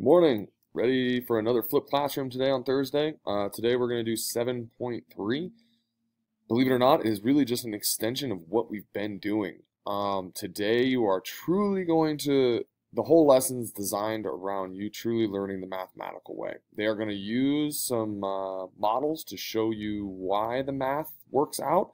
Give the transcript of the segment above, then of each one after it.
Good morning. Ready for another flip classroom today on Thursday? Today we're going to do 7.3. Believe it or not, it is really just an extension of what we've been doing. Today you are truly the whole lesson's designed around you truly learning the mathematical way. They are going to use some models to show you why the math works out,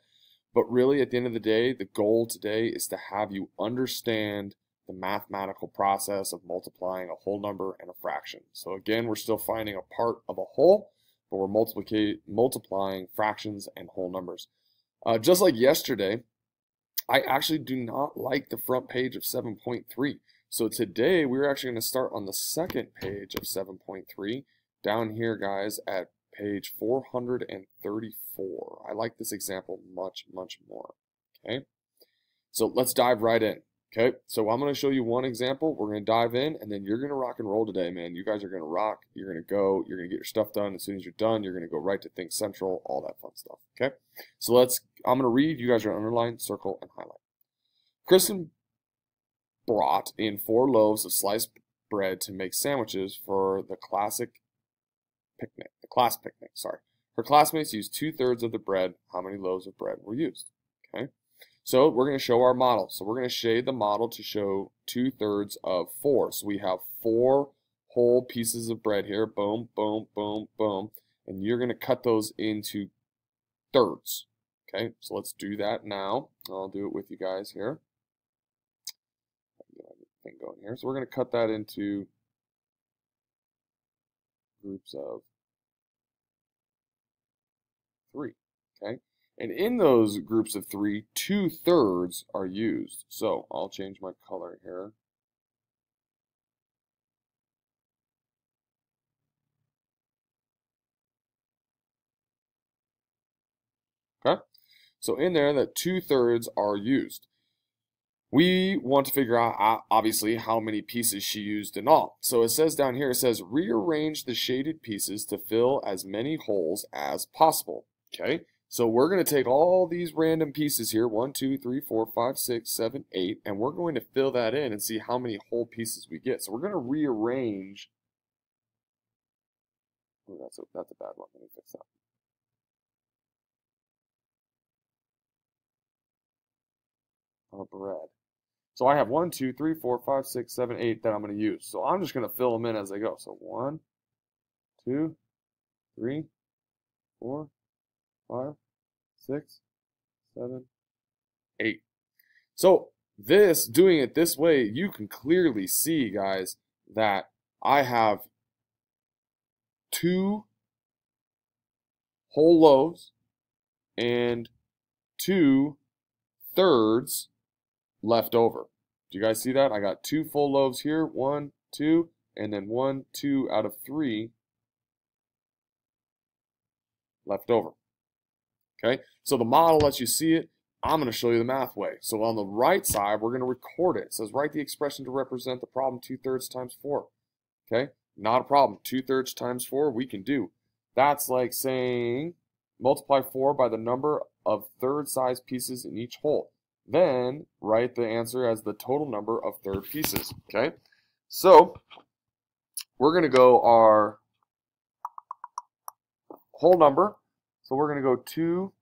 but really at the end of the day, the goal today is to have you understand the mathematical process of multiplying a whole number and a fraction. So again, we're still finding a part of a whole, but we're multiplying fractions and whole numbers. Just like yesterday, I actually do not like the front page of 7.3. So today we're actually going to start on the second page of 7.3 down here, guys, at page 434. I like this example much more. Okay, so let's dive right in. Okay, so I'm going to show you one example. We're going to dive in, and then you're going to rock and roll today, man. You guys are going to rock. You're going to go. You're going to get your stuff done. As soon as you're done, you're going to go right to Think Central, all that fun stuff. Okay, so I'm going to read. You guys are going to underline, circle, and highlight. Kristen brought in 4 loaves of sliced bread to make sandwiches for the class picnic. Sorry. Her classmates used 2/3 of the bread. How many loaves of bread were used? Okay. So we're going to show our model. So we're going to shade the model to show 2/3 of 4. So we have 4 whole pieces of bread here. Boom, boom, boom, boom. And you're going to cut those into thirds. Okay, so let's do that now. I'll do it with you guys here. Thing going here. So we're going to cut that into groups of 3. Okay. And in those groups of 3, 2/3 are used. So I'll change my color here. Okay. So in there, that 2/3 are used. We want to figure out, obviously, how many pieces she used in all. So it says down here, it says, rearrange the shaded pieces to fill as many holes as possible. Okay. So we're going to take all these random pieces here, 1, 2, 3, 4, 5, 6, 7, 8, and we're going to fill that in and see how many whole pieces we get. So we're going to rearrange. Oh, that's a bad one. Let me fix that. Bread. So I have 1, 2, 3, 4, 5, 6, 7, 8 that I'm going to use. So I'm just going to fill them in as I go. So 1, 2, 3, 4, 5, 6, 7, 8. So doing it this way, you can clearly see, guys, that I have 2 whole loaves and 2/3 left over. Do you guys see that? I got 2 full loaves here, 1, 2, and then 1, 2 out of 3 left over. Okay, so the model lets you see it. I'm going to show you the math way. So on the right side, we're going to record it. It says write the expression to represent the problem 2/3 times 4. Okay, not a problem. 2/3 times 4 we can do. That's like saying multiply 4 by the number of third size pieces in each hole. Then write the answer as the total number of third pieces. Okay, so we're going to go our whole number. So we're going to go 2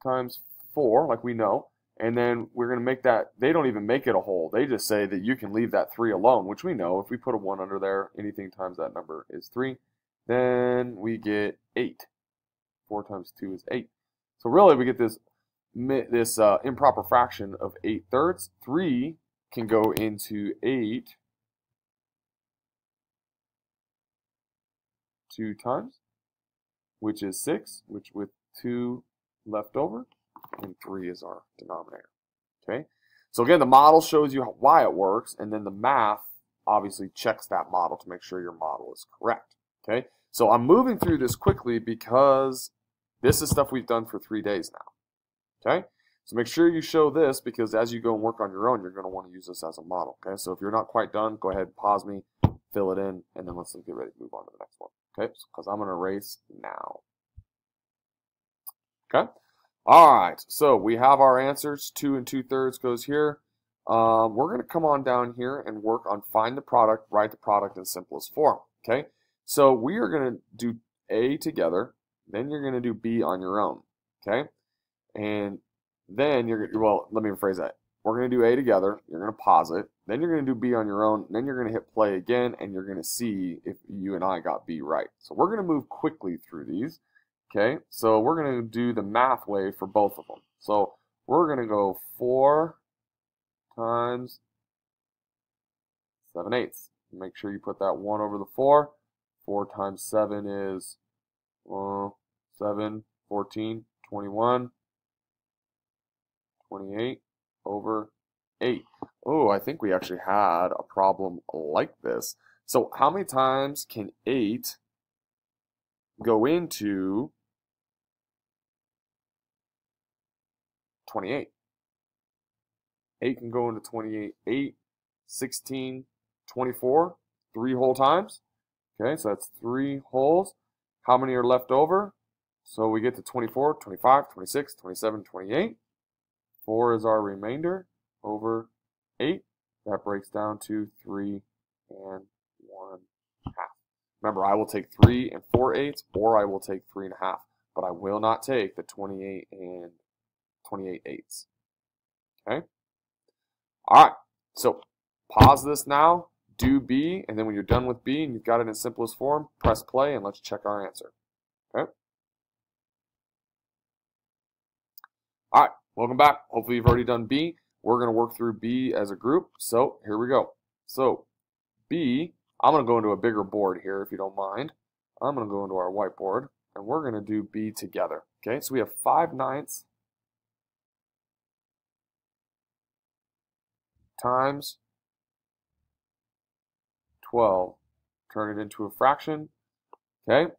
times 4, like we know, and then we're going to make that. They don't even make it a whole. They just say that you can leave that 3 alone, which we know. If we put a 1 under there, anything times that number is 3. Then we get 8. 4 times 2 is 8. So really, we get this improper fraction of 8/3. 3 can go into 8 2 times, which is 6, which with 2 left over, and 3 is our denominator. Okay, so again, the model shows you why it works, and then the math obviously checks that model to make sure your model is correct. Okay, so I'm moving through this quickly because this is stuff we've done for 3 days now. Okay, so make sure you show this, because as you go and work on your own, you're going to want to use this as a model. Okay, so if you're not quite done, go ahead and pause me, fill it in, and then let's get ready to move on to the next one. Okay, because I'm going to erase now. Okay, all right, so we have our answers. 2 and 2/3 goes here. we're going to come on down here and work on find the product, write the product in simplest form. Okay, so we are going to do A together, then you're going to do B on your own. Okay, and then well, let me rephrase that. We're going to do A together, you're going to pause it, then you're going to do B on your own, then you're going to hit play again, and you're going to see if you and I got B right. So we're going to move quickly through these. Okay, so we're going to do the math way for both of them. So we're going to go 4 times 7/8. Make sure you put that 1 over the 4. 4 times 7 is 7, 14, 21, 28 over 8. Oh, I think we actually had a problem like this. So how many times can 8 go into 28? 8 can go into 28, 8, 16, 24, 3 whole times. Okay, so that's 3 wholes. How many are left over? So we get to 24, 25, 26, 27, 28. 4 is our remainder over 8. That breaks down to 3 and 1/2. Remember, I will take 3 and 4/8, or I will take 3 1/2, but I will not take the 28 and 28/8. Okay? All right, so pause this now, do B, and then when you're done with B and you've got it in simplest form, press play and let's check our answer. Okay? All right, welcome back. Hopefully you've already done B. We're going to work through B as a group, so here we go. So B, I'm going to go into a bigger board here if you don't mind. I'm going to go into our whiteboard, and we're going to do B together. Okay, so we have 5/9 times 12. Turn it into a fraction. Okay,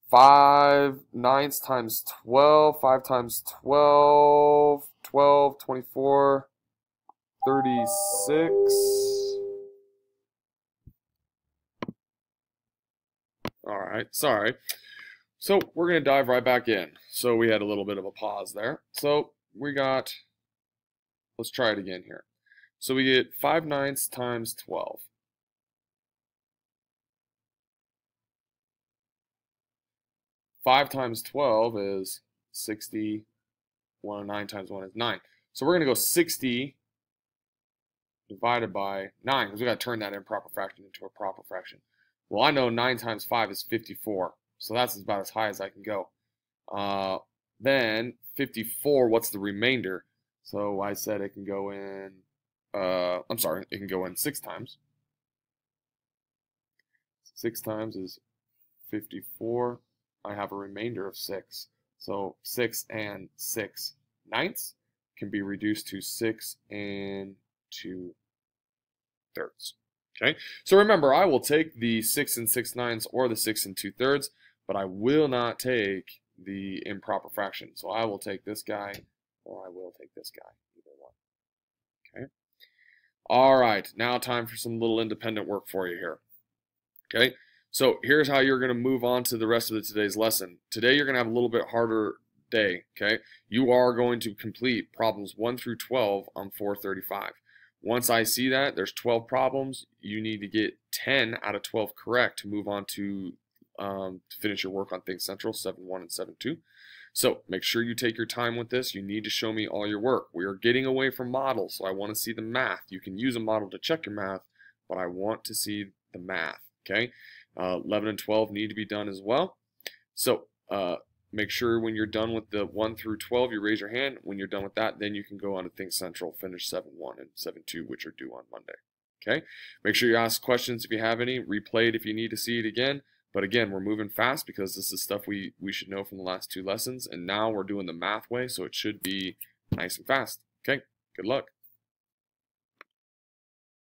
5/9 times 12. 5 times 12. 12, 24, 36. All right, sorry. So we're going to dive right back in. So we had a little bit of a pause there. So we got, let's try it again here. So we get 5/9 times 12. 5 times 12 is 60. 9 times 1 is 9. So we're going to go 60 divided by 9, because we got to turn that improper fraction into a proper fraction. Well, I know 9 times 5 is 54, so that's about as high as I can go. Then 54, what's the remainder? So I said it can go in, it can go in 6 times. 6 times is 54. I have a remainder of 6. So 6 and 6/9 can be reduced to 6 and 2/3. Okay, so remember, I will take the 6 and 6/9 or the 6 and 2/3, but I will not take the improper fraction. So I will take this guy, or I will take this guy, either one. Okay. All right, now time for some little independent work for you here. Okay, so here's how you're going to move on to the rest of today's lesson. Today you're going to have a little bit harder day. Okay, you are going to complete problems 1 through 12 on 435. Once I see that there's 12 problems, you need to get 10 out of 12 correct to move on to finish your work on Think Central 7.1 and 7.2. So make sure you take your time with this. You need to show me all your work. We are getting away from models, so I want to see the math. You can use a model to check your math, but I want to see the math. Okay, 11 and 12 need to be done as well. So make sure when you're done with the 1 through 12, you raise your hand. When you're done with that, then you can go on to Think Central, finish 7.1 and 7.2, which are due on Monday. Okay, make sure you ask questions if you have any. Replay it if you need to see it again. But again, we're moving fast because this is stuff we should know from the last 2 lessons. And now we're doing the math way, so it should be nice and fast. Okay, good luck.